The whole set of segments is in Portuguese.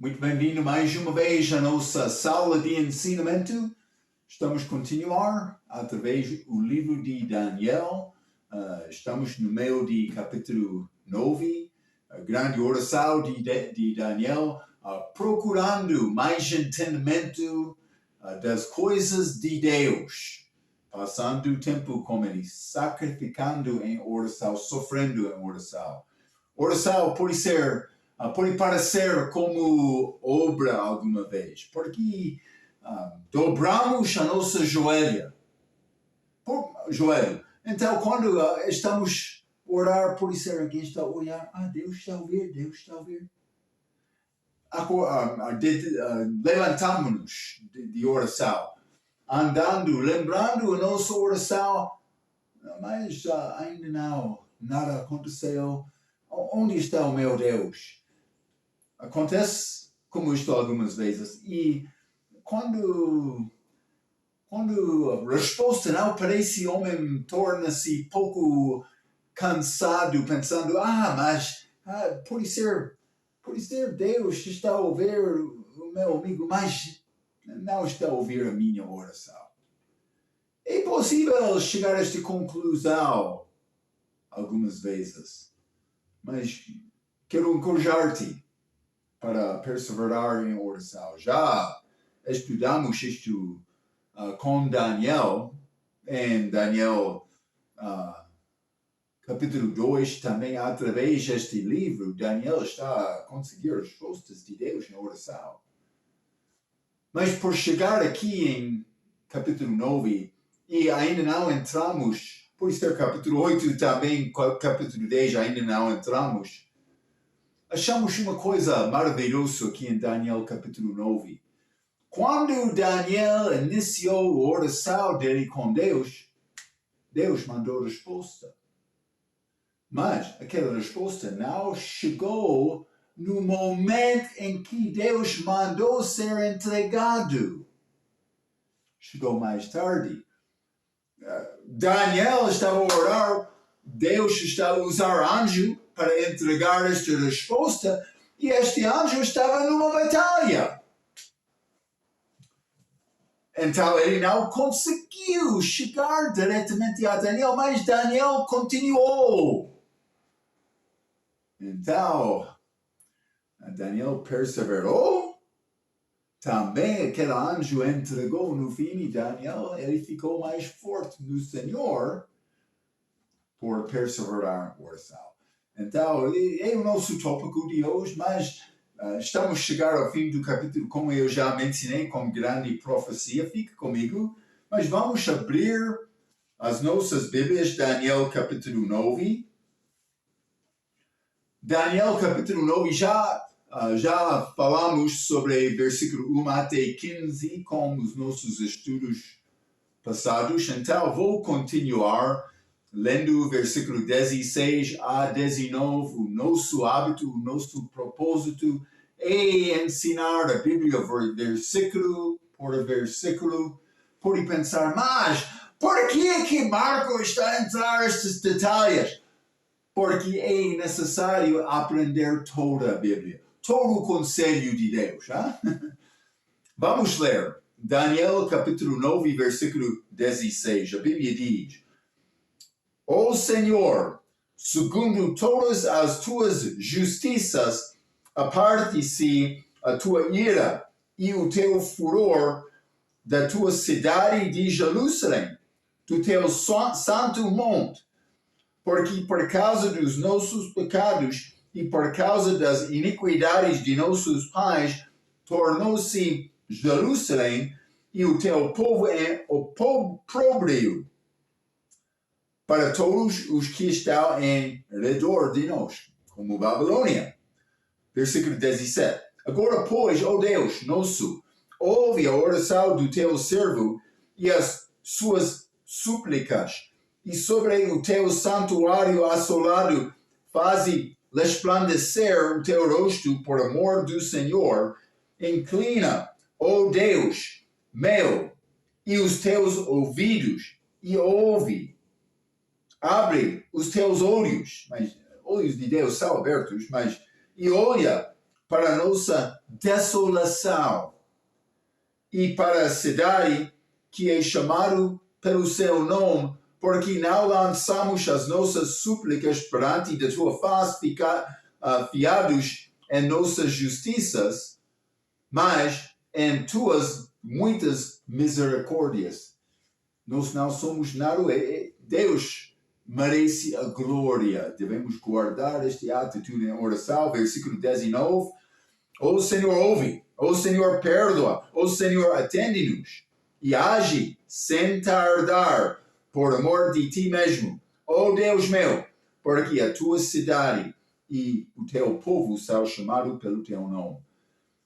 Muito bem-vindo mais uma vez à nossa sala de ensinamento. Estamos a continuar através do livro de Daniel. Estamos no meio de capítulo 9, a grande oração de Daniel, procurando mais entendimento das coisas de Deus, passando tempo com ele, sacrificando em oração, sofrendo em oração. Oração pode parecer como obra alguma vez, porque dobramos a nossa joelho. Então, quando estamos a orar, pode ser alguém está a olhar, Deus está a ouvir, Deus está a ouvir. Levantamos-nos de oração, andando, lembrando a nossa oração, mas ainda não, nada aconteceu. Onde está o meu Deus? Acontece como isto algumas vezes. E quando a resposta não aparece, o homem torna-se pouco cansado, pensando, mas pode ser Deus está a ouvir o meu amigo, mas não está a ouvir a minha oração. É possível chegar a esta conclusão algumas vezes, mas quero encorajar-te para perseverar em oração. Já estudamos isto com Daniel, em Daniel capítulo 2, também através deste livro, Daniel está a conseguir as respostas de Deus na oração. Mas por chegar aqui em capítulo 9, e ainda não entramos, por ser capítulo 8 também, capítulo 10 ainda não entramos, achamos uma coisa maravilhosa aqui em Daniel capítulo 9. Quando Daniel iniciou a oração dele com Deus, Deus mandou resposta. Mas aquela resposta não chegou no momento em que Deus mandou ser entregado. Chegou mais tarde. Daniel estava a orar, Deus está a usar anjo para entregar esta resposta, e este anjo estava numa batalha. Então ele não conseguiu chegar diretamente a Daniel, mas Daniel continuou. Então, Daniel perseverou. Também aquele anjo entregou no fim, e Daniel ele ficou mais forte no Senhor por perseverar na oração. Então, é o nosso tópico de hoje, mas estamos a chegar ao fim do capítulo, como eu já mencionei, com grande profecia. Fique comigo, mas vamos abrir as nossas Bíblias, Daniel capítulo 9. Daniel capítulo 9, já falamos sobre versículo 1 até 15 com os nossos estudos passados, então vou continuar lendo o versículo 16 a 19. O nosso hábito, o nosso propósito é ensinar a Bíblia versículo por versículo. Pode pensar, mas por que Marco está a entrar estes detalhes? Porque é necessário aprender toda a Bíblia, todo o conselho de Deus. Vamos ler Daniel capítulo 9, versículo 16. A Bíblia diz: Ó Senhor, segundo todas as tuas justiças, aparte-se a tua ira e o teu furor da tua cidade de Jerusalém, do teu santo monte, porque por causa dos nossos pecados e por causa das iniquidades de nossos pais, tornou-se Jerusalém e o teu povo opróbrio para todos os que estão em redor de nós, como Babilônia. Versículo 17. Agora, pois, ó Deus nosso, ouve a oração do teu servo e as suas súplicas, e sobre o teu santuário assolado faze resplandecer o teu rosto por amor do Senhor. Inclina, ó Deus meu, e os teus ouvidos, e ouve. Abre os teus olhos de Deus são abertos, e olha para a nossa desolação e para a cidade que é chamado pelo seu nome, porque não lançamos as nossas súplicas perante da tua face, fiados em nossas justiças, mas em tuas muitas misericórdias. Nós não somos nada. Deus merece a glória. Devemos guardar esta atitude em oração. Versículo 19. Ó Senhor, ouve. Ó Senhor, perdoa. Ó Senhor, atende-nos. E age sem tardar, por amor de ti mesmo. Ó Deus meu, porque a tua cidade e o teu povo são chamados pelo teu nome.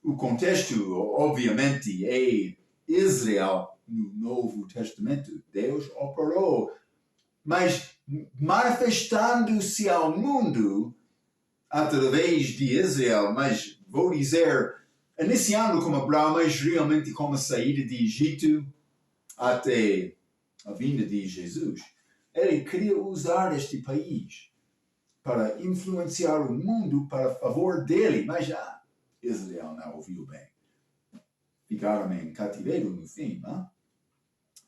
O contexto, obviamente, é Israel no Novo Testamento. Deus operou, mas manifestando-se ao mundo através de Israel, mas vou dizer, iniciando como Abraão, mas realmente como a saída de Egito até a vinda de Jesus. Ele queria usar este país para influenciar o mundo para favor dele, mas Israel não ouviu bem. Ficaram em cativeiro no fim, não?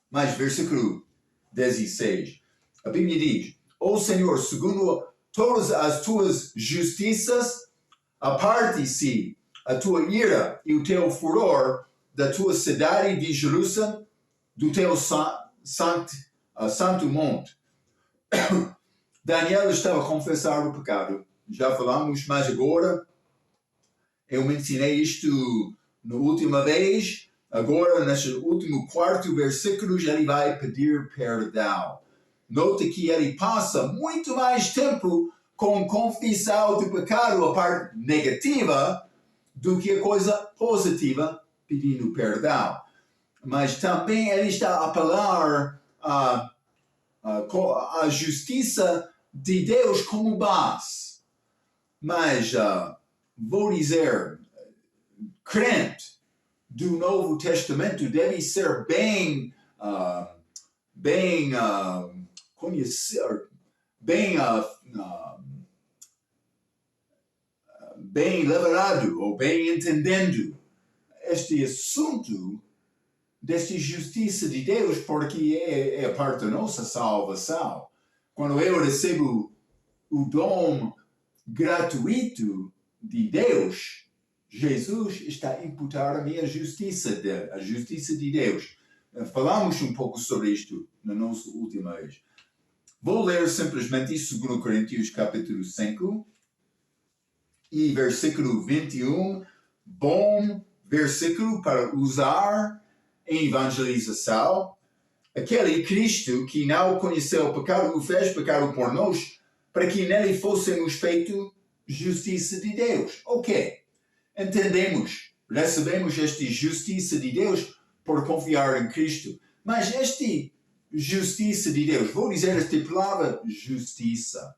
Mas versículo 16, a Bíblia diz: ó Senhor, segundo todas as tuas justiças, aparte-se a tua ira e o teu furor da tua cidade de Jerusalém, do teu santo monte. Daniel estava a confessar o pecado. Já falamos, mas agora eu mencionei isto na última vez. Agora, nesse último quarto versículo, ele vai pedir perdão. Nota que ele passa muito mais tempo com confissão do pecado, a parte negativa, do que a coisa positiva, pedindo perdão. Mas também ele está a apelar a justiça de Deus como base. Mas vou dizer, crente do Novo Testamento deve ser bem conhecer, bem lembrado ou bem entendendo este assunto desta justiça de Deus, porque é a parte da nossa salvação. Quando eu recebo o dom gratuito de Deus, Jesus está a imputar a minha justiça, a justiça de Deus. Falamos um pouco sobre isto na nossa última vez. Vou ler simplesmente 2 Coríntios capítulo 5 e versículo 21. Bom versículo para usar em evangelização. Aquele Cristo que não conheceu o pecado, o fez pecado por nós, para que nele fôssemos feito justiça de Deus. Ok. Entendemos, recebemos esta justiça de Deus por confiar em Cristo. Mas esta justiça de Deus, vou dizer esta palavra justiça,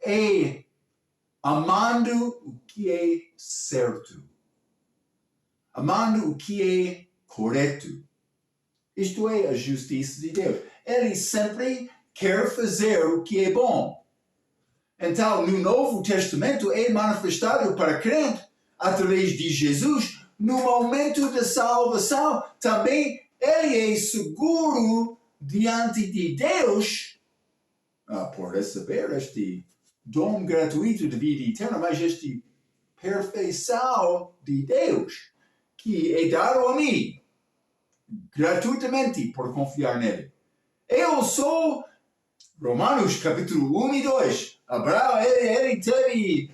é amando o que é certo, amando o que é correto. Isto é a justiça de Deus. Ele sempre quer fazer o que é bom. Então, no Novo Testamento é manifestado para crente através de Jesus. No momento da salvação, também ele é seguro diante de Deus por receber este dom gratuito de vida eterna, mas esta perfeição de Deus que é dado a mim gratuitamente por confiar nele. Eu sou Romanos capítulo 1 e 2. Abraão, ele teve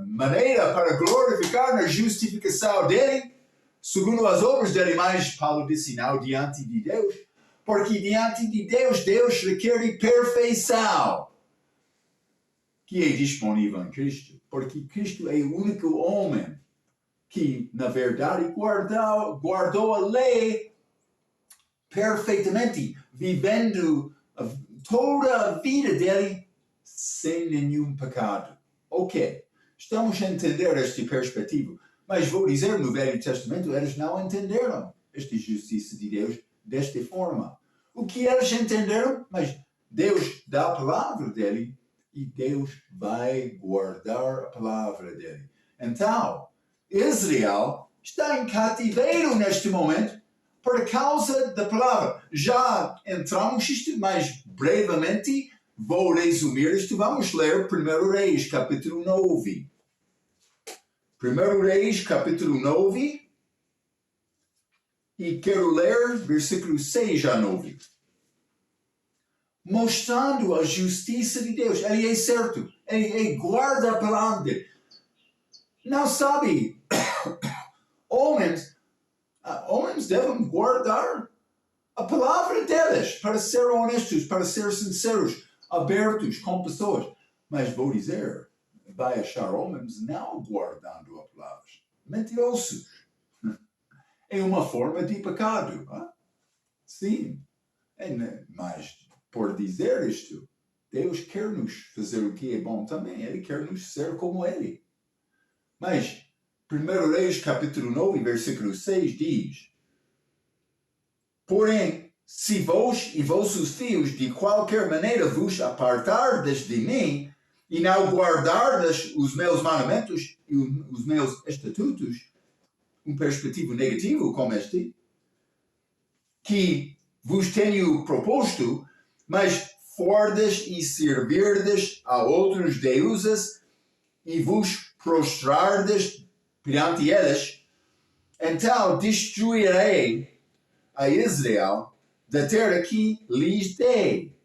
maneira para glorificar na justificação dele, segundo as obras dele, mas Paulo disse não diante de Deus, porque diante de Deus, Deus requer perfeição, que é disponível em Cristo, porque Cristo é o único homem que, na verdade, guardou a lei perfeitamente, vivendo toda a vida dele sem nenhum pecado. Ok, estamos a entender esta perspectiva, mas vou dizer, no Velho Testamento, eles não entenderam esta justiça de Deus desta forma. O que eles entenderam? Mas Deus dá a palavra dele e Deus vai guardar a palavra dele. Então, Israel está em cativeiro neste momento por causa da palavra. Já entramos isto mais brevemente, vou resumir isto. Vamos ler 1 Reis, capítulo 9. 1 Reis, capítulo 9. E quero ler versículos 6 a 9. Mostrando a justiça de Deus. Ele é certo. Ele guarda a palavra dele. Não sabe. Homens devem guardar a palavra deles para ser honestos, para ser sinceros, abertos com pessoas. Mas vou dizer, vai achar homens não guardando a palavra. Mentirosos. É uma forma de pecado. Hein? Sim. Mas, por dizer isto, Deus quer nos fazer o que é bom também. Ele quer nos ser como Ele. Mas, 1 Reis, capítulo 9, versículo 6, diz: Porém, se vós e vossos filhos de qualquer maneira vos apartardes de mim, e não guardardes os meus mandamentos e os meus estatutos, perspectivo negativo como este, que vos tenho proposto, mas fordes e servirdes a outros deuses e vos prostrardes perante eles, então destruirei a Israel da terra que lhes dei.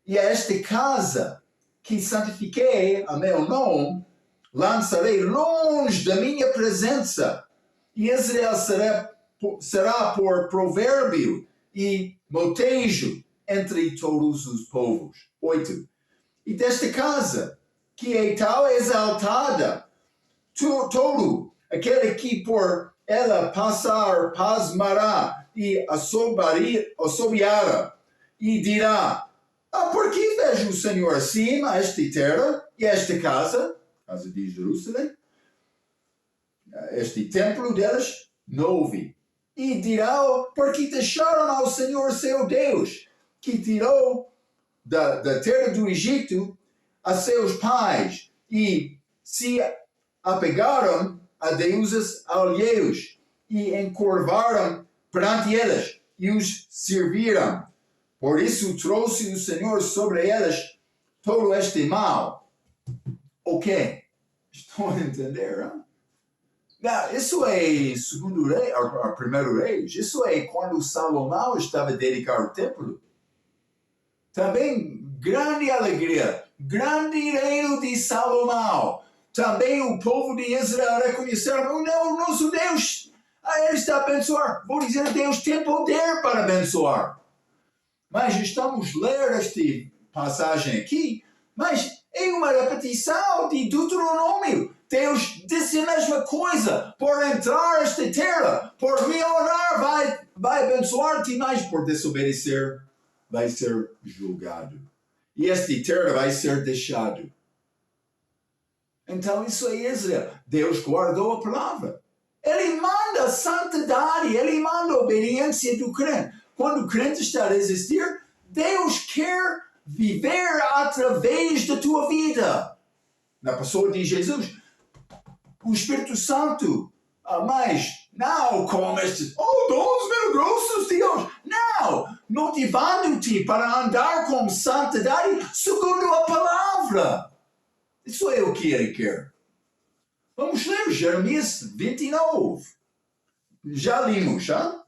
E a esta casa que santifiquei a meu nome, lançarei longe da minha presença. E Israel será por provérbio e motejo entre todos os povos. 8. E desta casa, que é tal exaltada, todo aquele que por ela passar pasmará e assobiará e dirá: por que vejo o Senhor acima esta terra e esta casa de Jerusalém, este templo deles, novo. E dirá: porque deixaram ao Senhor seu Deus, que tirou da terra do Egito a seus pais, e se apegaram a deuses alheios, e encurvaram perante eles, e os serviram. Por isso trouxe o Senhor sobre eles todo este mal. Ok? Estão a entender, hein? Não, isso é segundo rei, a primeiro reis. Isso é quando Salomão estava a dedicar o templo. Também grande alegria, grande reino de Salomão. Também o povo de Israel reconheceram: não, o nosso Deus, ele está a abençoar. Vou dizer, Deus tem poder para abençoar. Mas estamos a ler esta passagem aqui, mas é uma repetição de Deuteronômio. Deus disse a mesma coisa: por entrar esta terra, por me honrar, vai abençoar-te, mas por desobedecer, vai ser julgado. E esta terra vai ser deixado. Então isso é Israel. Deus guardou a palavra. Ele manda santidade, ele manda obediência do crente. Quando o crente está a resistir, Deus quer viver através da tua vida. Na pessoa de Jesus, o Espírito Santo. Mas não como estes, dons milagrosos de Deus. Não, motivando-te para andar com santidade segundo a palavra. Isso é o que ele quer. Vamos ler Jeremias 29. Já limos, hein?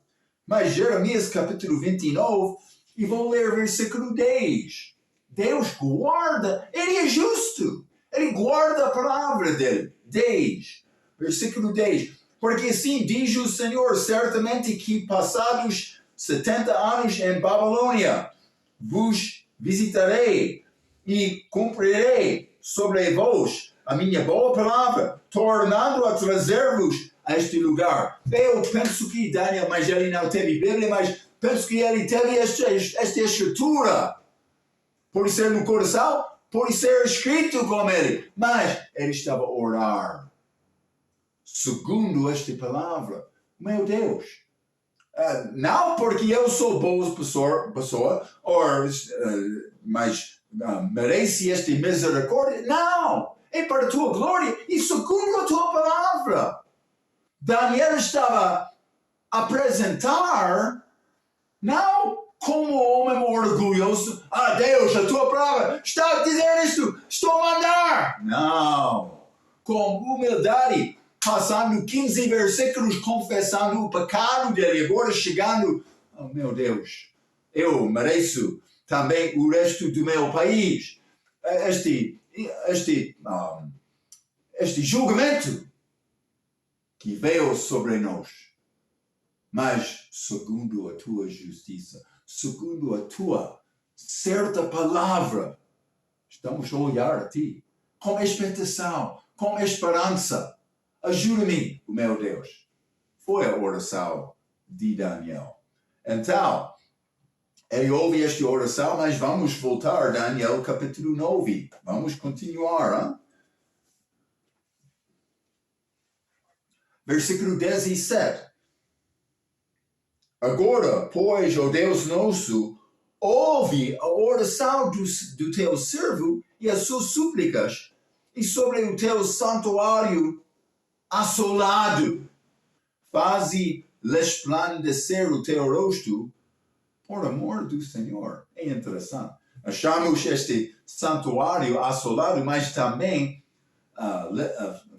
Mas Jeremias capítulo 29, e vou ler versículo 10. Deus guarda, ele é justo. Ele guarda a palavra dele. 10, versículo 10. Porque assim diz o Senhor: certamente que passados 70 anos em Babilônia, vos visitarei e cumprirei sobre vós a minha boa palavra, tornando a trazer-vos a este lugar. Eu penso que Daniel, mas ele não teve Bíblia, mas penso que ele teve esta escritura. Por ser no coração, por ser escrito com ele. Mas ele estava a orar segundo esta palavra. Meu Deus. Não porque eu sou boa pessoa, mas merece esta misericórdia. Não. é para a tua glória e segundo a tua palavra. Daniel estava a apresentar, não como homem orgulhoso, Deus, a tua palavra está a dizer isto, estou a mandar. Não, com humildade, passando 15 versículos, confessando o pecado dele, agora chegando, oh meu Deus, eu mereço também o resto do meu país. Este julgamento que veio sobre nós, mas segundo a tua justiça, segundo a tua certa palavra, estamos a olhar a ti com expectação, com esperança. Ajuda-me, o meu Deus. Foi a oração de Daniel. Então, ele ouve esta oração, mas vamos voltar a Daniel capítulo 9. Vamos continuar. Hein? Versículo 17. Agora, pois, ó Deus nosso, ouve a oração do teu servo e as suas súplicas, e sobre o teu santuário assolado, faze resplandecer o teu rosto, por amor do Senhor. É interessante. Achamos este santuário assolado, mas também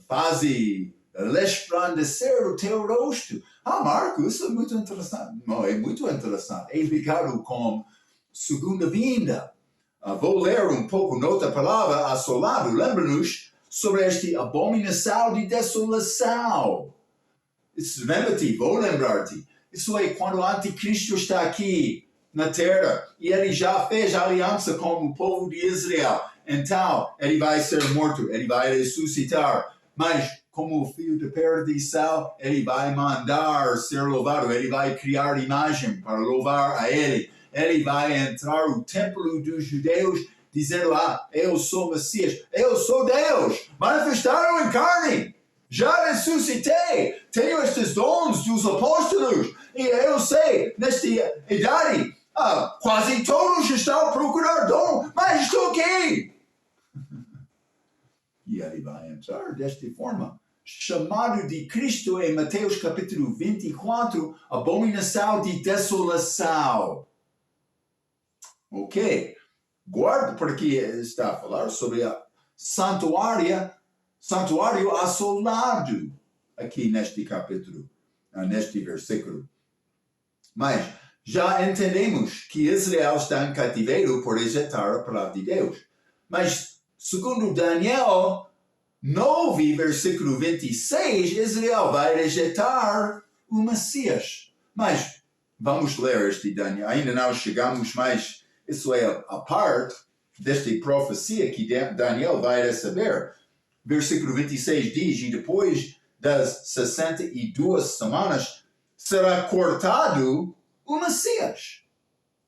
faze resplandecer o teu rosto. Marcos, isso é muito interessante. Não, é muito interessante. É ligado com segunda vinda. Vou ler um pouco noutra palavra, assolado. Lembra-nos sobre esta abominação de desolação. Lembra-te, vou lembrar-te. Isso é quando o anticristo está aqui na terra e ele já fez aliança com o povo de Israel. Então, ele vai ser morto, ele vai ressuscitar. Mas, como o filho de perdição, ele vai mandar ser louvado, ele vai criar imagem para louvar a ele. Ele vai entrar no templo dos judeus dizendo, eu sou Messias, eu sou Deus, manifestado em carne. Já ressuscitei, tenho estes dons dos apóstolos, e eu sei, nesta idade, quase todos estão a procurar dom, mas estou aqui. E ele vai entrar desta forma. Chamado de Cristo em Mateus capítulo 24, abominação de desolação. Ok, guarda porque está a falar sobre a santuário assolado aqui neste capítulo, neste versículo. Mas já entendemos que Israel está em cativeiro por rejeitar a palavra de Deus. Mas, segundo Daniel 9, versículo 26, Israel vai rejeitar o Messias. Mas vamos ler este Daniel. Ainda não chegamos, mas isso é a parte desta profecia que Daniel vai receber. Versículo 26 diz, e depois das 62 semanas será cortado o Messias.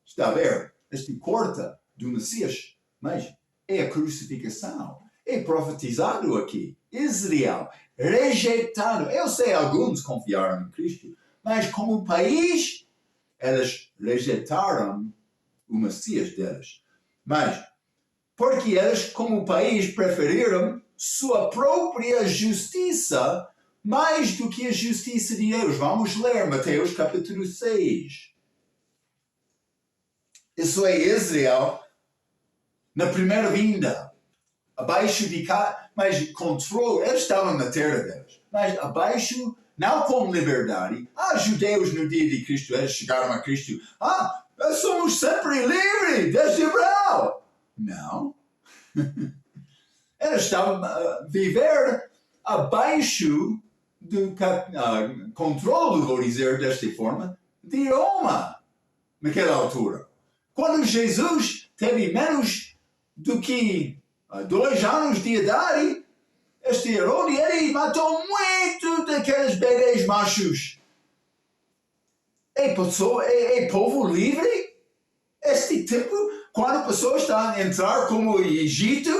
Está a ver? Este corta do Messias, mas é a crucificação. É profetizado aqui. Israel, rejeitado. Eu sei alguns confiaram em Cristo, mas como país, eles rejeitaram o Messias deles. Mas, porque eles, como país, preferiram sua própria justiça mais do que a justiça de Deus. Vamos ler Mateus capítulo 6. Isso é Israel na primeira vinda. Abaixo de cá, mas controle, eles estavam na terra deles. Mas abaixo, não com liberdade. Judeus no dia de Cristo, eles chegaram a Cristo. Somos sempre livres desde Abraão. Não. Eles estavam a viver abaixo do controle, vou dizer desta forma, de Roma, naquela altura. Quando Jesus teve menos do que 2 anos de idade, este Herodes, ele matou muito daqueles bebês machos. É povo livre? Este tipo, quando a pessoa está a entrar como o Egito,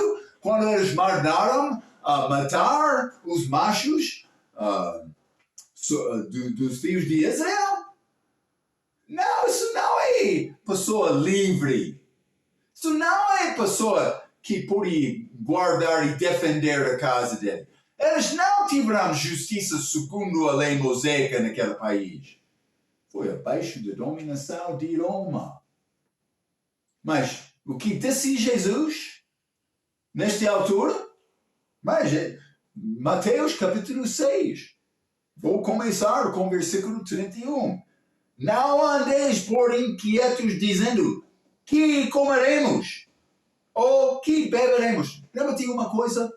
quando eles mandaram matar os machos dos filhos de Israel? Não, isso não é pessoa livre. Isso não é pessoa que podia guardar e defender a casa dele. Eles não tiveram justiça segundo a lei mosaica naquele país. Foi abaixo da dominação de Roma. Mas o que disse Jesus nesta altura? Mas Mateus capítulo 6. Vou começar com o versículo 31. Não andeis por inquietos dizendo que comeremos ou que beberemos. Lembra-te uma coisa?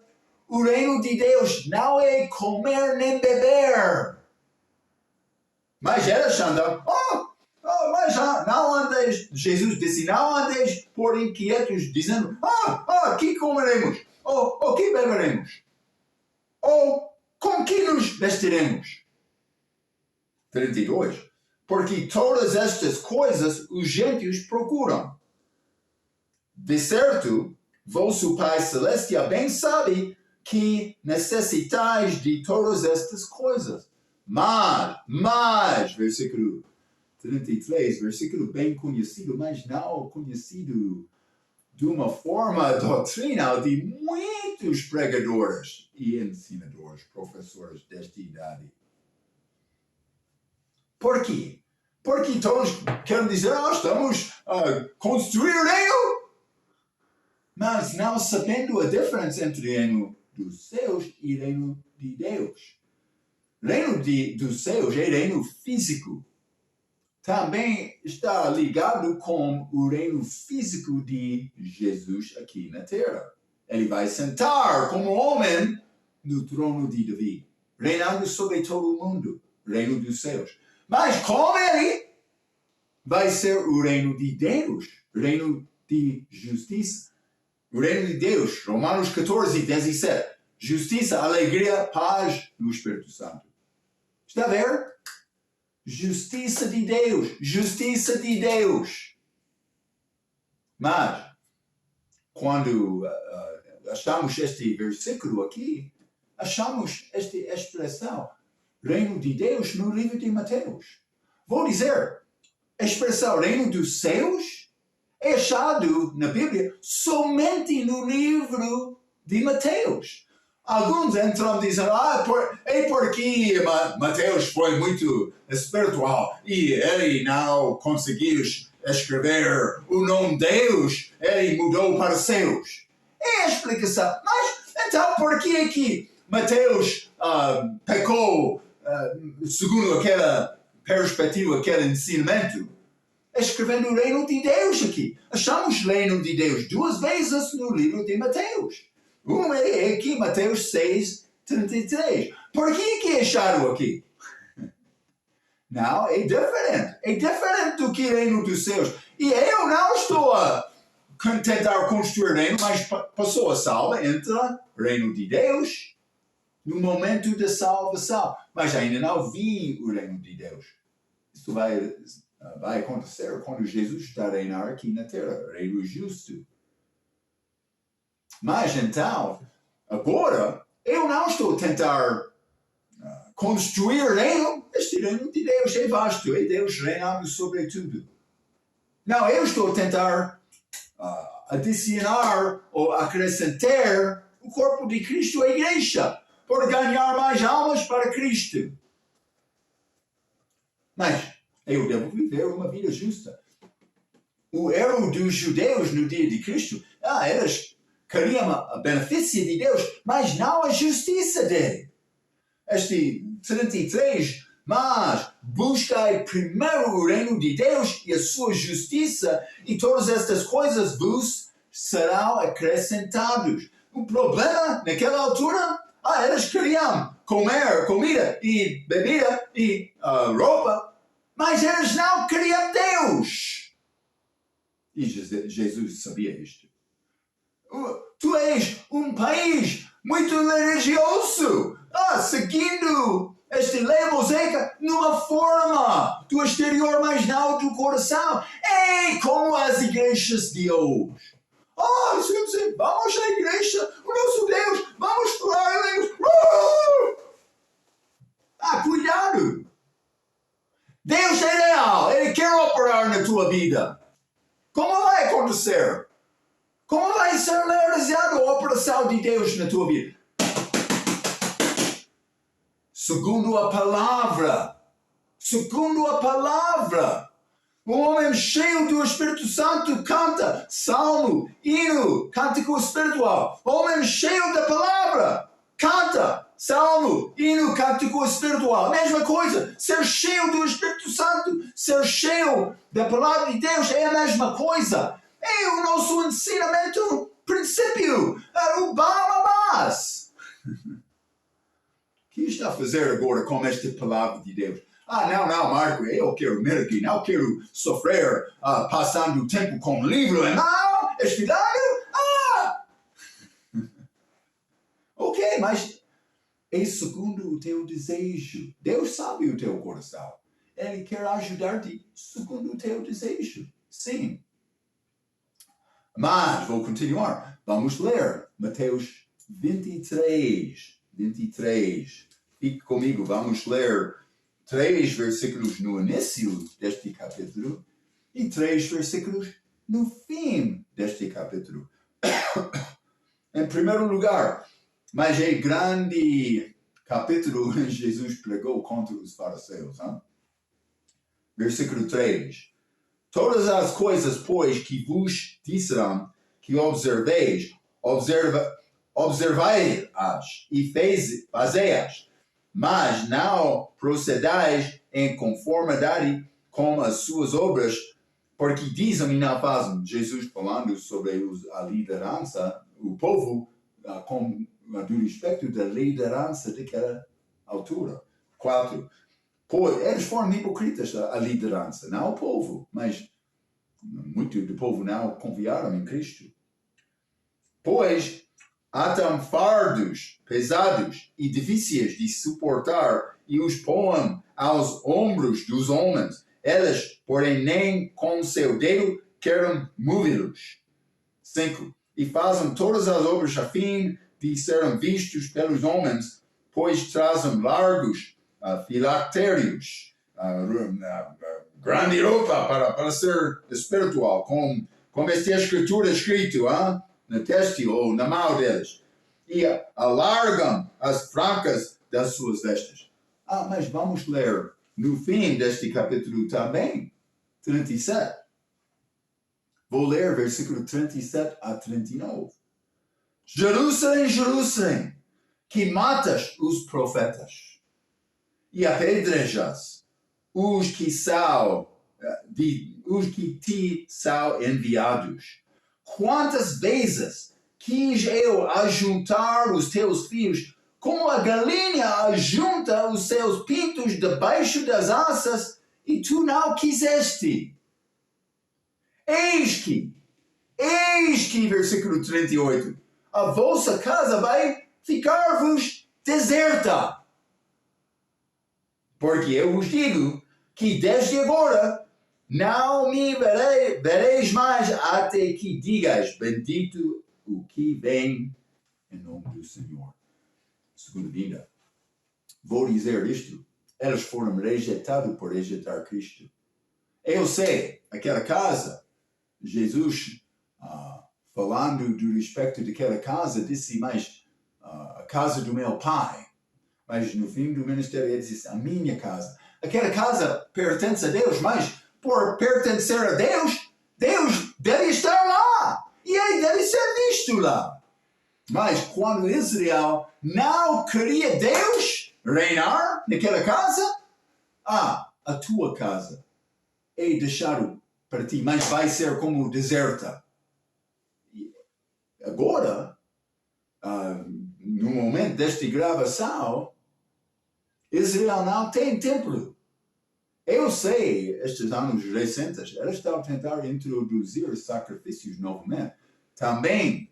O reino de Deus não é comer nem beber. Mas eles andam, mas não andeis, Jesus disse, não andeis por inquietos dizendo, que comeremos? Ou que beberemos? Ou com que nos vestiremos? 32. Porque todas estas coisas os gentios procuram. De certo, vosso Pai Celestial bem sabe que necessitais de todas estas coisas. Mas, versículo 33, versículo bem conhecido, mas não conhecido de uma forma doutrinal de muitos pregadores e ensinadores, professores desta idade. Por quê? Porque todos querem dizer, estamos a construir o reino, mas não sabendo a diferença entre o reino dos céus e o reino de Deus. O reino dos céus é reino físico. Também está ligado com o reino físico de Jesus aqui na terra. Ele vai sentar como homem no trono de Davi, reinando sobre todo o mundo, reino dos céus. Mas com ele vai ser o reino de Deus, reino de justiça. O reino de Deus, Romanos 14, 17. Justiça, alegria, paz no Espírito Santo. Está a ver? Justiça de Deus, justiça de Deus. Mas, quando achamos este versículo aqui, achamos esta expressão, reino de Deus, no livro de Mateus. Vou dizer, a expressão reino dos céus é achado na Bíblia somente no livro de Mateus. Alguns entram dizendo, porque Mateus foi muito espiritual e ele não conseguiu escrever o nome de Deus, ele mudou para os céus. É a explicação. Mas, então, por que é que Mateus pecou segundo aquela perspectiva, aquele ensinamento? Escrevendo o reino de Deus aqui. Achamos reino de Deus 2 vezes no livro de Mateus. Uma é aqui, Mateus 6, 33. Por que acharam aqui? Não, é diferente. É diferente do que o reino dos céus. E eu não estou a tentar construir reino, mas passou a salva entre o reino de Deus no momento da salvação. Mas ainda não vi o reino de Deus. Isso vai acontecer quando Jesus está a reinar aqui na terra, reino justo. Mas então, agora, eu não estou a tentar construir reino. Este reino de Deus é vasto, é Deus reinando sobre tudo. Não, eu estou a tentar adicionar ou acrescentar o corpo de Cristo à igreja, para ganhar mais almas para Cristo. Mas eu devo viver uma vida justa. O erro dos judeus no dia de Cristo, eles queriam a benefício de Deus, mas não a justiça dele. Este 33, mas buscai primeiro o reino de Deus e a sua justiça, e todas estas coisas vos serão acrescentadas. O problema, naquela altura, eles queriam comer comida e bebida e roupa, mas eles não queriam Deus. E Jesus sabia isto. Tu és um país muito religioso, seguindo esta lei mosaica numa forma do exterior, mas não do coração. É como as igrejas de hoje. Vamos à igreja, o nosso Deus, vamos falar em línguas. Cuidado! Deus é real, Ele quer operar na tua vida. Como vai acontecer? Como vai ser coração de Deus na tua vida? Segundo a palavra. Segundo a palavra. O homem cheio do Espírito Santo canta salmo, hino, cântico espiritual. O homem cheio da palavra canta salmo, hino, cântico espiritual. A mesma coisa. Ser cheio do Espírito Santo, ser cheio da palavra de Deus é a mesma coisa. É o nosso ensinamento, princípio. O Barnabás. O que está a fazer agora com esta palavra de Deus? Não, Marco, eu quero mergulhar, não quero sofrer passando tempo com o livro, não, estudando. Ok, mas é segundo o teu desejo. Deus sabe o teu coração. Ele quer ajudar-te segundo o teu desejo. Sim. Mas, vou continuar. Vamos ler Mateus 23. Fique comigo, vamos ler 3 versículos no início deste capítulo e 3 versículos no fim deste capítulo. Em primeiro lugar, mas é grande capítulo que Jesus pregou contra os fariseus. Hein? Versículo 3. Todas as coisas, pois, que vos disseram que observeis, observai-as e fazei-as, mas não procedais em conformidade com as suas obras, porque dizem e não fazem. Jesus falando sobre a liderança, o povo, do respeito da liderança daquela altura. 4. Pois, eles foram hipocritas, a liderança, não o povo, mas muito do povo não confiaram em Cristo. Pois, atam fardos pesados e difíceis de suportar e os põem aos ombros dos homens. Eles, porém, nem com seu dedo querem movê-los. 5. E fazem todas as obras a fim de serem vistos pelos homens, pois trazem largos filactérios, grande roupa para ser espiritual, como esta escritura escrito, na testa ou na mão deles, e alargam as francas das suas vestes. Mas vamos ler no fim deste capítulo também, 37. Vou ler versículo 37 a 39. Jerusalém, Jerusalém, que matas os profetas e apedrejas os que te são enviados. Quantas vezes quis eu ajuntar os teus filhos, como a galinha ajunta os seus pintos debaixo das asas, e tu não quiseste. Eis que, versículo 38, a vossa casa vai ficar-vos deserta. Porque eu vos digo que desde agora não me vereis mais até que digas, bendito o que vem em nome do Senhor. Segunda vinda. Vou dizer isto. Eles foram rejeitados por rejeitar Cristo. Eu sei, aquela casa, Jesus, falando do respeito daquela casa, disse, mas a casa do meu pai. Mas no fim do ministério ele disse, a minha casa. Aquela casa pertence a Deus, mas por pertencer a Deus, Deus deve estar lá. E ele deve ser visto lá. Mas quando Israel não queria Deus reinar naquela casa, a tua casa é deixado para ti, mas vai ser como deserta. Agora, no momento desta gravação, Israel não tem templo. Eu sei, estes anos recentes, eles estão a tentar introduzir sacrifícios novamente. Também,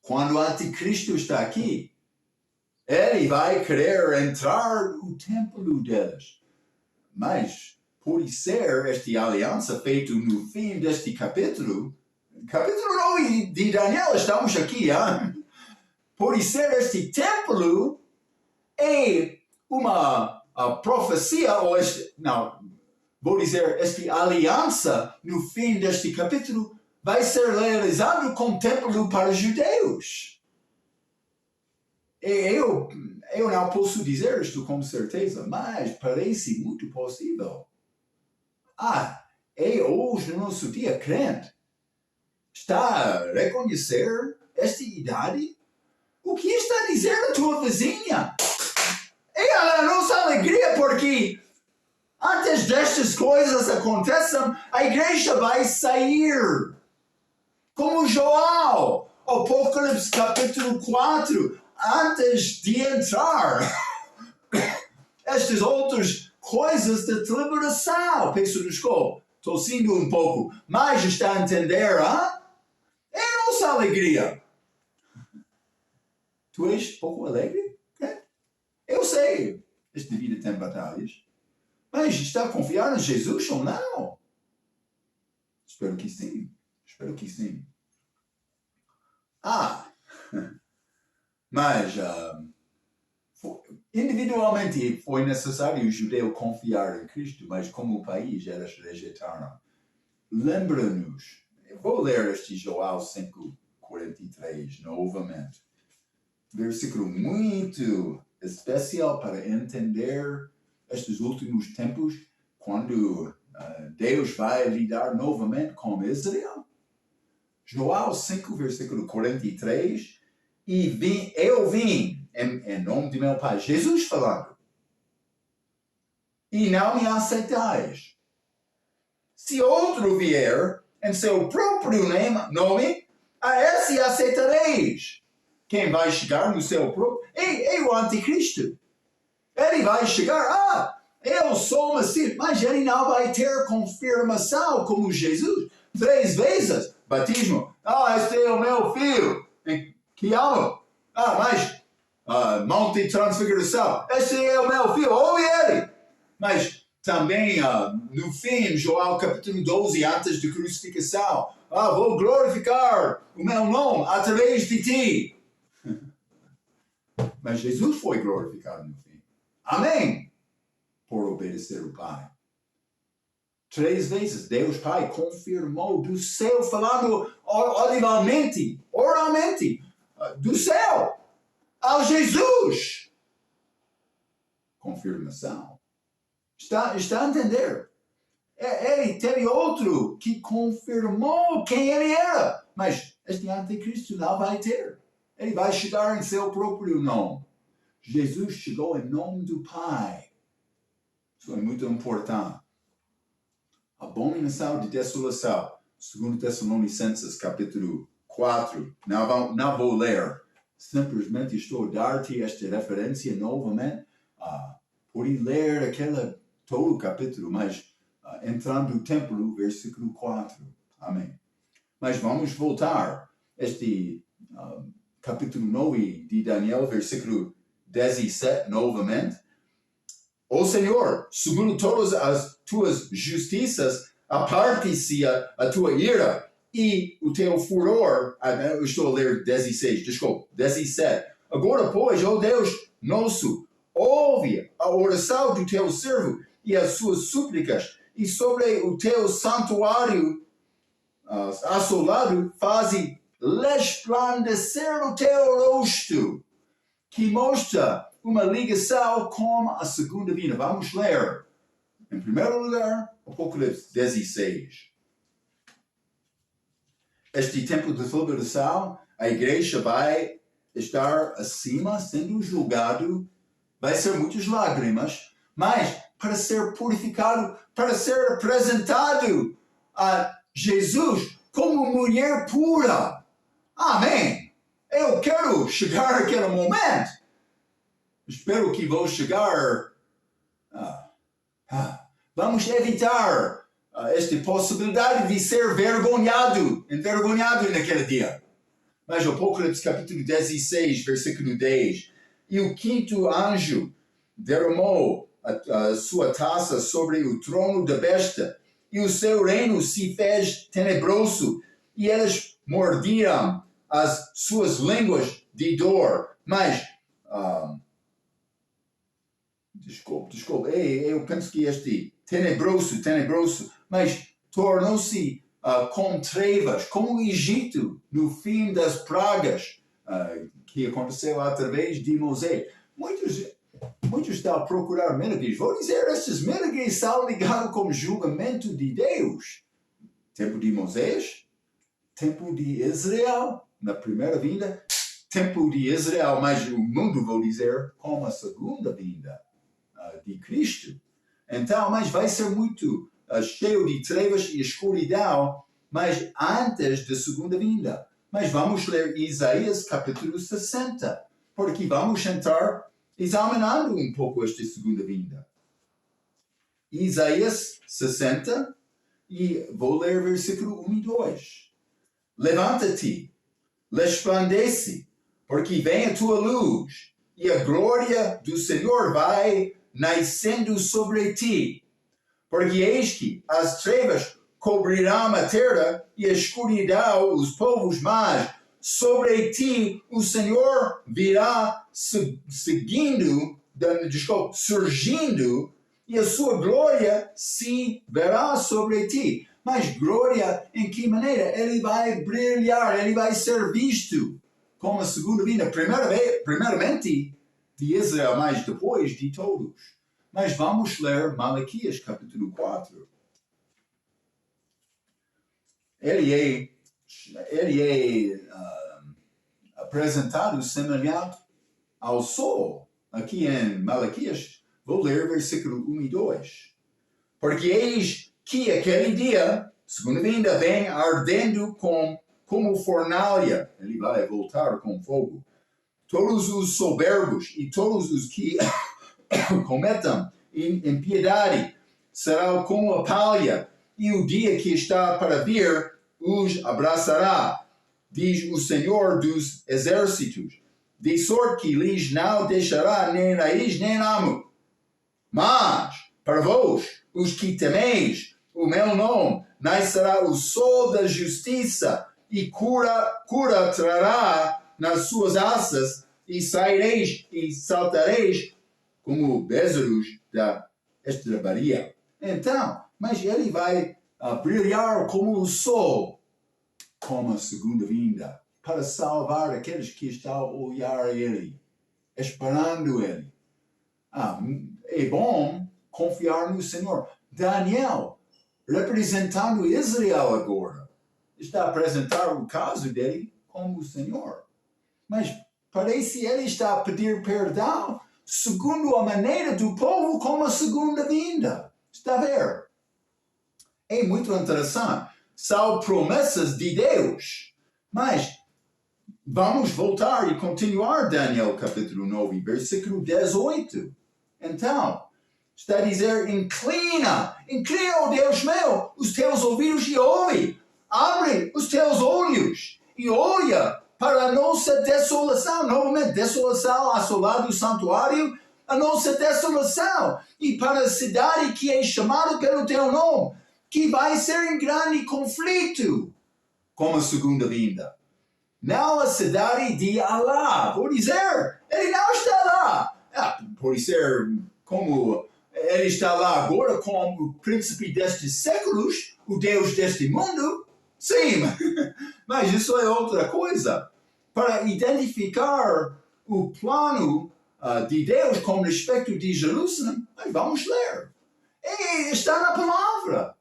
quando o anticristo está aqui, ele vai querer entrar no templo deles. Mas, por ser esta aliança feita no fim deste capítulo 9 de Daniel, estamos aqui, por ser este templo é uma profecia, vou dizer, esta aliança no fim deste capítulo vai ser realizado com templo para os judeus. Eu não posso dizer isto com certeza, mas parece muito possível. Hoje, no nosso dia, crente, está a reconhecer esta idade? O que está a dizer a tua vizinha? É a nossa alegria porque antes destas coisas aconteçam, a igreja vai sair. Como João, Apocalipse capítulo 4, antes de entrar. Estas outras coisas de deliberação. Peço desculpa, estou sendo um pouco, mas está a entender, hein? É a nossa alegria. Tu és pouco alegre? É? Eu sei, esta vida tem batalhas. Mas está a confiar em Jesus ou não? Espero que sim. Espero que sim. Mas individualmente foi necessário o judeu confiar em Cristo, mas como o país eles rejeitaram. Lembra-nos, vou ler este Joel 5:43 novamente. Versículo muito especial para entender estes últimos tempos, quando Deus vai lidar novamente com Israel. Joel 5, versículo 43, eu vim em nome de meu Pai, Jesus falando, e não me aceitais. Se outro vier em seu próprio nome, a esse aceitareis. Quem vai chegar no seu próprio? É o anticristo. Ele vai chegar, eu sou o Messias, mas ele não vai ter confirmação como Jesus. 3 vezes, batismo, este é o meu filho, que amo. Mas, Monte de Transfiguração, este é o meu filho, ouve ele. Mas também, no fim, Joel capítulo 12, antes da crucificação, vou glorificar o meu nome através de ti. Mas Jesus foi glorificado no fim. Amém. Por obedecer o Pai. 3 vezes Deus Pai confirmou do céu, falando audivelmente, oralmente, do céu, ao Jesus. Confirmação. Está a entender? Ele teve outro que confirmou quem ele era. Mas este anticristo não vai ter. Ele vai chegar em seu próprio nome. Jesus chegou em nome do Pai. Isso é muito importante. Abominação de desolação. 2 Tessalonicenses capítulo 4. Não vou ler. Simplesmente estou a dar-te esta referência novamente. Por ler todo o capítulo, mas entrando no templo, versículo 4. Amém. Mas vamos voltar. Este capítulo 9 de Daniel, versículo 17, novamente. Ó Senhor, segundo todas as tuas justiças, aparte-se a tua ira e o teu furor. Eu estou a ler 16, desculpa, 17. Agora, pois, ó Deus nosso, ouve a oração do teu servo e as suas súplicas, e sobre o teu santuário assolado, faze resplandecer o teu rosto, que mostra uma ligação com a segunda vinda. Vamos ler. Em primeiro lugar, Apocalipse 16. Este tempo de liberação, a igreja vai estar acima, sendo julgado, vai ser muitas lágrimas, mas para ser purificado, para ser apresentado a Jesus como mulher pura. Amém. Eu quero chegar àquele momento. Espero que vou chegar. Vamos evitar esta possibilidade de ser envergonhado naquele dia. Mas Apocalipse capítulo 16, versículo 10. E o quinto anjo derramou a sua taça sobre o trono da besta, e o seu reino se fez tenebroso, e eles mordiam as suas línguas de dor. Mas, desculpa, eu penso que este tenebroso, mas tornou-se com trevas, como o Egito no fim das pragas, que aconteceu através de Moisés. Muitos estão a procurar milagres. Vou dizer, esses milagres são ligados com o julgamento de Deus. Tempo de Moisés, tempo de Israel, na primeira vinda, tempo de Israel, mas o mundo, vou dizer, como a segunda vinda de Cristo. Então, mas vai ser muito cheio de trevas e escuridão, mas antes da segunda vinda. Mas vamos ler Isaías capítulo 60, porque vamos entrar examinando um pouco esta segunda vinda. Isaías 60, e vou ler versículo 1 e 2. Levanta-te, resplandece, porque vem a tua luz, e a glória do Senhor vai nascendo sobre ti. Porque eis que as trevas cobrirão a terra e a escuridão os povos, mas sobre ti o Senhor virá surgindo, e a sua glória se verá sobre ti. Mas glória em que maneira? Ele vai brilhar, ele vai ser visto como a segunda vinda, primeiramente de Israel, mas depois de todos. Mas vamos ler Malaquias capítulo 4. Ele é apresentado semelhante ao sol. Aqui em Malaquias, vou ler versículo 1 e 2. Porque eis que aquele dia, segunda vinda, vem ardendo como fornalha. Ele vai voltar com fogo. Todos os soberbos e todos os que cometam impiedade serão como a palha, e o dia que está para vir os abraçará, diz o Senhor dos exércitos, de sorte que lhes não deixará nem raiz nem ramo. Mas, para vós, os que temeis o meu nome, nascerá o sol da justiça, e cura trará nas suas asas, e saireis e saltareis como bezerros da estrebaria. Então, mas ele vai brilhar como o sol, como a segunda vinda, para salvar aqueles que estão a olhar a ele, esperando ele. É bom confiar no Senhor. Daniel, representando Israel agora, está a apresentar o caso dele como o Senhor. Mas parece que ele está a pedir perdão segundo a maneira do povo como a segunda vinda. Está a ver? É muito interessante. São promessas de Deus. Mas vamos voltar e continuar Daniel capítulo 9, versículo 18. Então, está a dizer, inclina, ó Deus meu, os teus ouvidos e ouve. Abre os teus olhos e olha para a nossa desolação. Novamente, desolação, assolado do santuário, a nossa desolação. E para a cidade que é chamada pelo teu nome, que vai ser em grande conflito com a segunda vinda. Não a cidade de Alá. Por dizer, ele não está lá. Por ser como ele está lá agora como o príncipe destes séculos, o Deus deste mundo. Sim, mas isso é outra coisa. Para identificar o plano de Deus com respeito de Jerusalém, vamos ler. Está na palavra.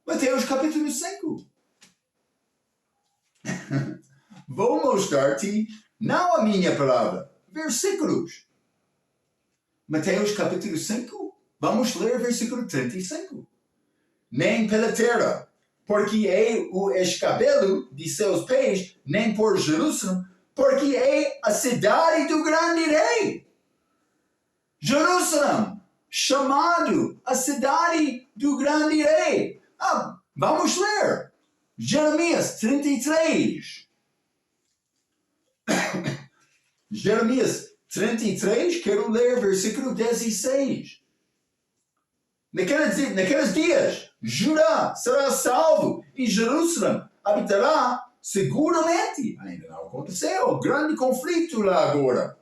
Mateus capítulo 5. Vou mostrar-te, não a minha palavra, versículos. Mateus capítulo 5, vamos ler versículo 35. Nem pela terra, porque é o escabelo de seus pés, nem por Jerusalém, porque é a cidade do grande rei. Jerusalém, chamado a cidade do grande rei. Vamos ler. Jeremias 33. Jeremias 33, quero ler versículo 16. Naqueles dias, Judá será salvo e Jerusalém habitará seguramente. Ainda não aconteceu, grande conflito lá agora.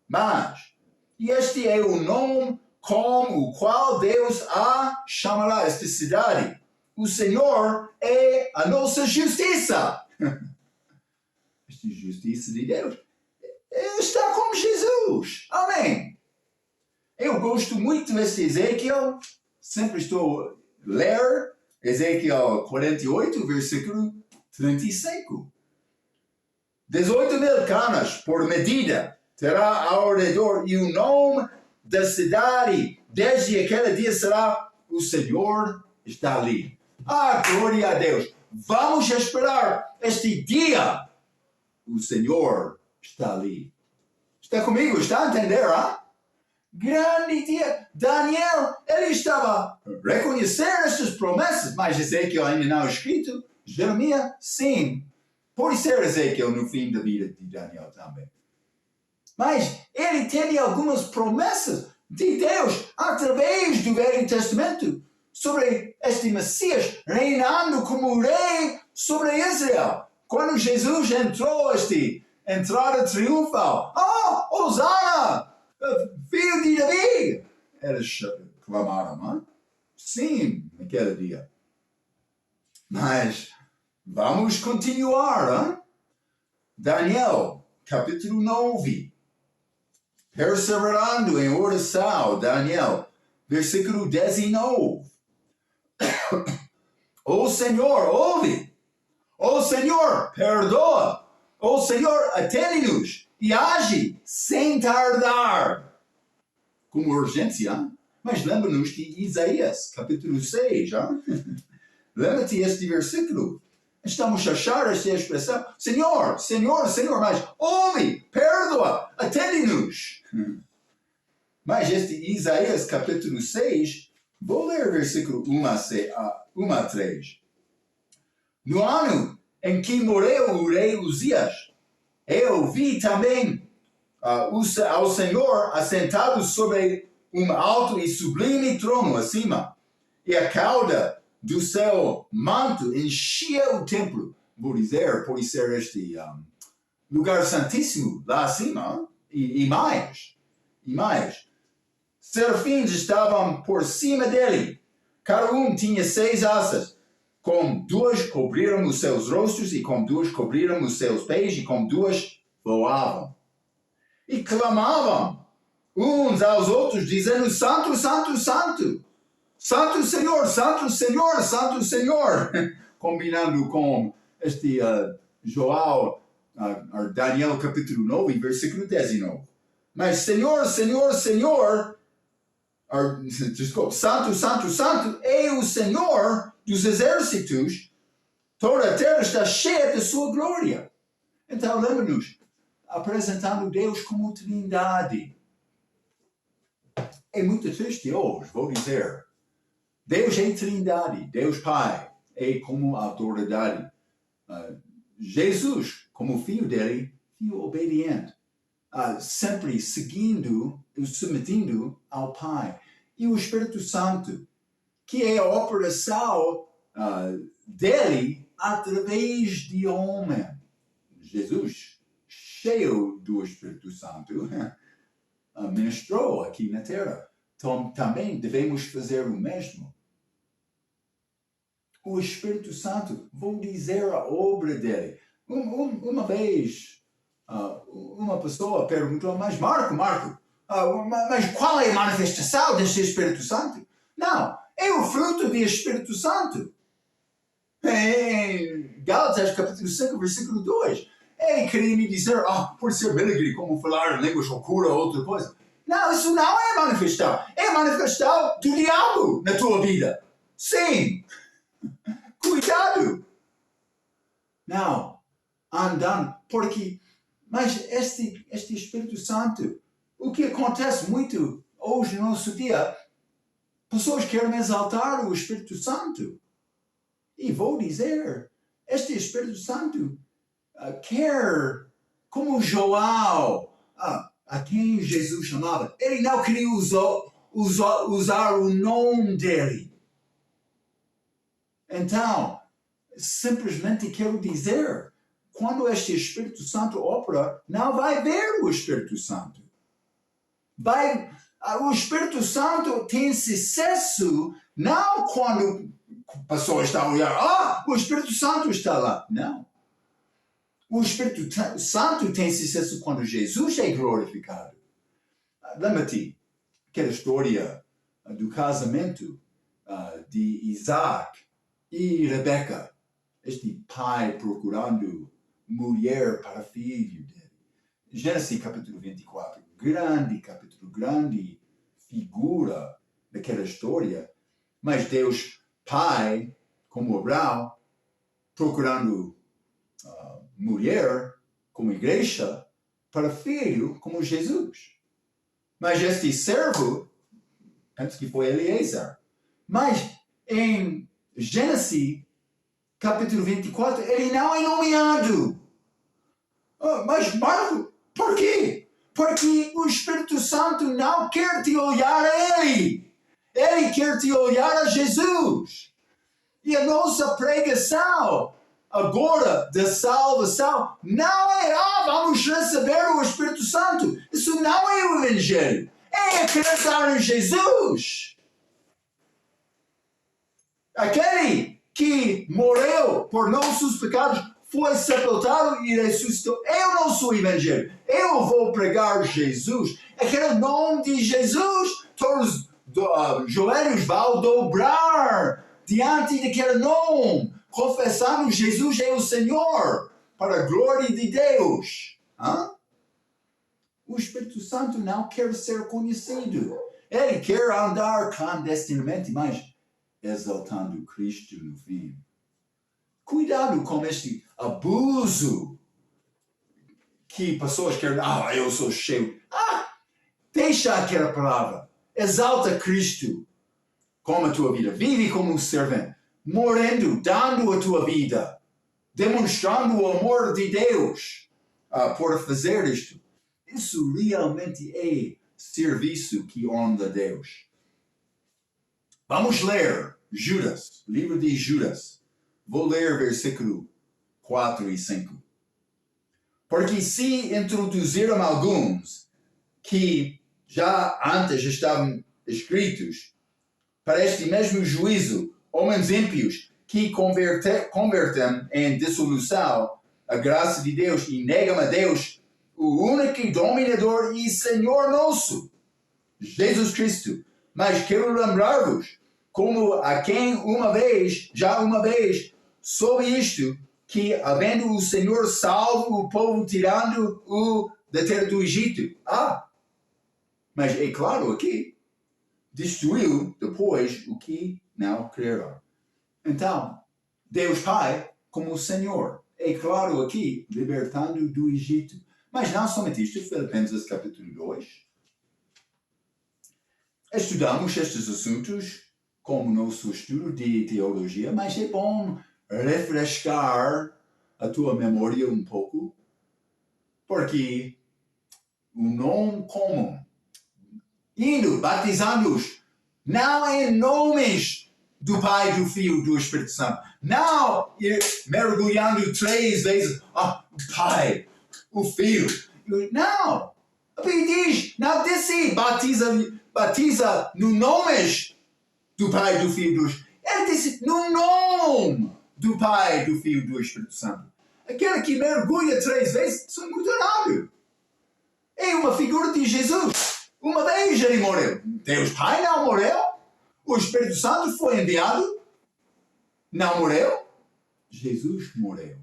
Mas, este é o nome com o qual Deus a chamará esta cidade. O Senhor é a nossa justiça. esta justiça de Deus está com Jesus. Amém. Eu gosto muito desse Ezequiel. Sempre estou a ler Ezequiel 48, versículo 35. 18.000 canas por medida terá ao redor, e o nome da cidade desde aquele dia será: o Senhor está ali. Glória a Deus. Vamos esperar este dia. O Senhor está ali. Está comigo? Está a entender? Grande dia. Daniel, ele estava a reconhecer estas promessas, mas Ezequiel ainda não é escrito. Jeremias, sim. Pode ser Ezequiel no fim da vida de Daniel também. Mas ele teve algumas promessas de Deus através do Velho Testamento sobre este Messias reinando como rei sobre Israel. Quando Jesus entrou, entrada triunfal. Hosana, filho de Davi. Eles clamaram, sim, naquele dia. Mas vamos continuar, Daniel, capítulo 9. Perseverando em oração, Daniel, versículo 19. O Senhor, ouve. O Senhor, perdoa. O Senhor, atende-nos e age sem tardar. Com urgência, mas lembra-nos de Isaías, capítulo 6. Lembra-te este versículo. Estamos a achar esta expressão: Senhor, Senhor, Senhor, mas ouve, perdoa, atende-nos. Mas este Isaías capítulo 6, vou ler versículo 1 a 3. No ano em que morreu o rei Uzias, eu vi também ao Senhor assentado sobre um alto e sublime trono acima, e a cauda do seu manto enchia o templo. Vou dizer, pode ser este lugar santíssimo lá acima, e mais. Serafins estavam por cima dele. Cada um tinha 6 asas. Com 2 cobriram os seus rostos, e com 2 cobriram os seus pés, e com 2 voavam. E clamavam uns aos outros, dizendo: Santo, Santo, Santo. Santo Senhor, Santo Senhor, Santo Senhor. Combinando com este João, Daniel capítulo 9, versículo 19. Mas Senhor, Senhor, Senhor, desculpa, Santo, Santo, Santo, é o Senhor dos exércitos. Toda a terra está cheia de sua glória. Então, lembra-nos, apresentando Deus como Trindade. É muito triste hoje, vou dizer. Deus é Trindade, Deus Pai é como autoridade. Jesus, como filho dele, filho obediente, sempre seguindo e submetendo ao Pai. E o Espírito Santo, que é a operação dele através de homem. Jesus, cheio do Espírito Santo, ministrou aqui na terra. Então, também devemos fazer o mesmo. O Espírito Santo, vou dizer a obra dele. Uma vez, uma pessoa perguntou: mas Marco, mas qual é a manifestação deste Espírito Santo? Não, é o fruto do Espírito Santo. Em Gálatas capítulo 5, versículo 2. Ele queria me dizer: por ser milagre, como falar línguas ou cura ou outra coisa. Não, isso não é manifestação. É manifestação do diabo na tua vida. Sim. Cuidado. Não. Andando. Mas este Espírito Santo, o que acontece muito hoje no nosso dia, pessoas querem exaltar o Espírito Santo. E vou dizer, este Espírito Santo quer, como João, a quem Jesus chamava, ele não queria usar o nome dele. Então, simplesmente quero dizer, quando este Espírito Santo opera, não vai ver o Espírito Santo. O Espírito Santo tem sucesso não quando a pessoa está a olhar: o Espírito Santo está lá. Não. O Espírito Santo tem sucesso quando Jesus é glorificado. Lembra-te aquela história do casamento de Isaac e Rebeca, este pai procurando mulher para filho dele. Gênesis capítulo 24, grande capítulo, grande figura daquela história, mas Deus Pai, como Abraão, procurando mulher como igreja para filho como Jesus. Mas este servo, penso que foi Eliezer, mas em Gênesis capítulo 24, ele não é nomeado. Mas Marco, por quê? Porque o Espírito Santo não quer te olhar a ele. Ele quer te olhar a Jesus. E a nossa pregação agora da salvação não é, vamos receber o Espírito Santo. Isso não é o Evangelho. É acreditar em Jesus. Aquele que morreu por nossos pecados foi sepultado e ressuscitou. Eu não sou Evangelho. Eu vou pregar Jesus. Aquele nome de Jesus, todos os joelhos vão dobrar diante daquele nome, confessando Jesus é o Senhor, para a glória de Deus. O Espírito Santo não quer ser conhecido. Ele quer andar clandestinamente, mas exaltando Cristo no fim. Cuidado com este abuso que pessoas querem, eu sou cheio. Deixa aquela palavra. Exalta Cristo como a tua vida. Vive como um servente, morrendo, dando a tua vida, demonstrando o amor de Deus por fazer isto. Isso realmente é serviço que honra a Deus. Vamos ler Judas, livro de Judas. Vou ler versículo 4 e 5. Porque se introduziram alguns que já antes estavam escritos para este mesmo juízo, homens ímpios que convertem em dissolução a graça de Deus e negam a Deus, o único dominador e Senhor nosso, Jesus Cristo. Mas quero lembrar-vos, como a quem já uma vez, soube isto, que havendo o Senhor salvo o povo tirando-o da terra do Egito. Mas é claro aqui, destruiu depois o que não creram. Então, Deus Pai como o Senhor. É claro aqui, libertando do Egito. Mas não somente isto, Filipenses capítulo 2. Estudamos estes assuntos como nosso estudo de teologia, mas é bom refrescar a tua memória um pouco, porque o nome comum, batizando-os, não em nomes do Pai, do Filho e do Espírito Santo. Não mergulhando 3 vezes, o Pai, o Filho. Não. A Bíblia diz, não disse, batiza no nomes do Pai, do Filho e do Espírito. Ele disse, no nome do Pai, do Filho e do Espírito Santo. Aquele que mergulha 3 vezes, isso é muito raro. É uma figura de Jesus. Uma vez ele morreu. Deus Pai não morreu. O Espírito Santo foi enviado. Não morreu. Jesus morreu.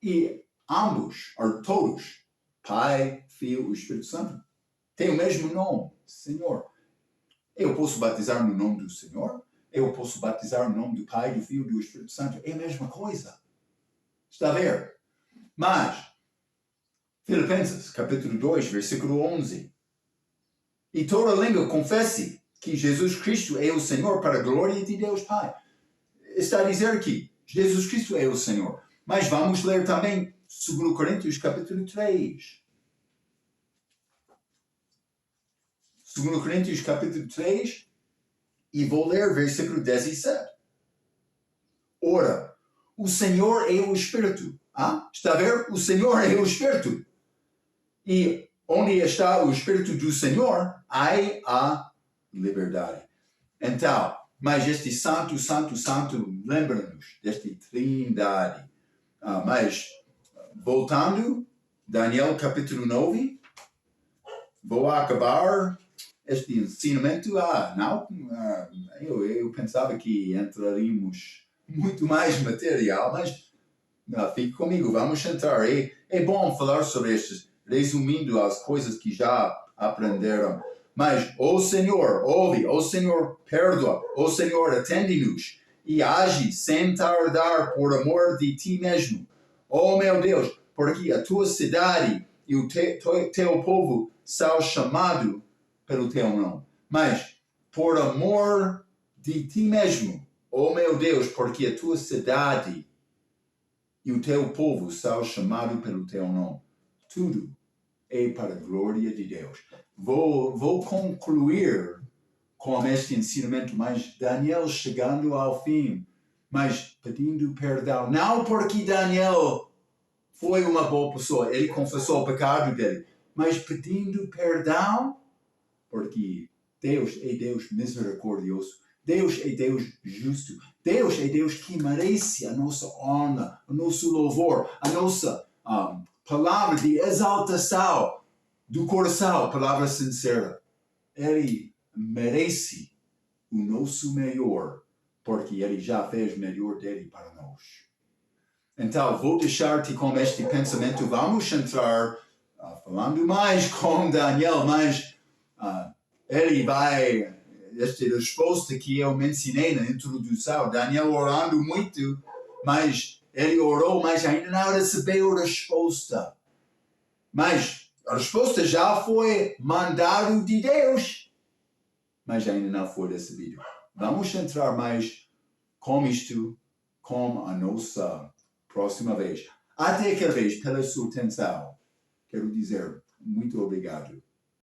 E ambos, todos, Pai, Filho e Espírito Santo, têm o mesmo nome, Senhor. Eu posso batizar no nome do Senhor. Eu posso batizar no nome do Pai, do Filho e do Espírito Santo. É a mesma coisa. Está a ver? Mas, Filipenses, capítulo 2, versículo 11. E toda língua confesse que Jesus Cristo é o Senhor para a glória de Deus Pai. Está a dizer que Jesus Cristo é o Senhor. Mas vamos ler também 2 Coríntios, capítulo 3. 2 Coríntios, capítulo 3. E vou ler versículo 17. Ora, o Senhor é o Espírito. Está a ver? O Senhor é o Espírito. E onde está o Espírito do Senhor, há a liberdade. Então, mas este santo, lembra-nos desta trindade. Mas voltando, Daniel capítulo 9, vou acabar este ensinamento. Eu pensava que entraríamos muito mais material, mas fique comigo, vamos entrar. É bom falar sobre estes, resumindo as coisas que já aprenderam. Mas, ó Senhor, ouve, ó Senhor, perdoa, ó Senhor, atende-nos e age sem tardar por amor de ti mesmo. Ó meu Deus, porque a tua cidade e o teu povo são chamados pelo teu nome. Mas, por amor de ti mesmo, ó meu Deus, porque a tua cidade e o teu povo são chamados pelo teu nome. Tudo é para a glória de Deus. Vou concluir com este ensinamento, mas Daniel chegando ao fim, mas pedindo perdão. Não porque Daniel foi uma boa pessoa, ele confessou o pecado dele, mas pedindo perdão porque Deus é Deus misericordioso. Deus é Deus justo. Deus é Deus que merece a nossa honra, o nosso louvor, a nossa palavra de exaltação do coração, palavra sincera. Ele merece o nosso melhor, porque Ele já fez o melhor dele para nós. Então, vou deixar-te com este pensamento. Vamos entrar falando mais com Daniel, mas ele vai, esta resposta que eu mencionei na introdução, Daniel orando muito, mas ele orou, mas ainda não recebeu a resposta. Mas a resposta já foi mandado de Deus, mas ainda não foi recebido. Vamos entrar mais com isto, com a nossa próxima vez. Até aquela vez, pela sua atenção, quero dizer muito obrigado.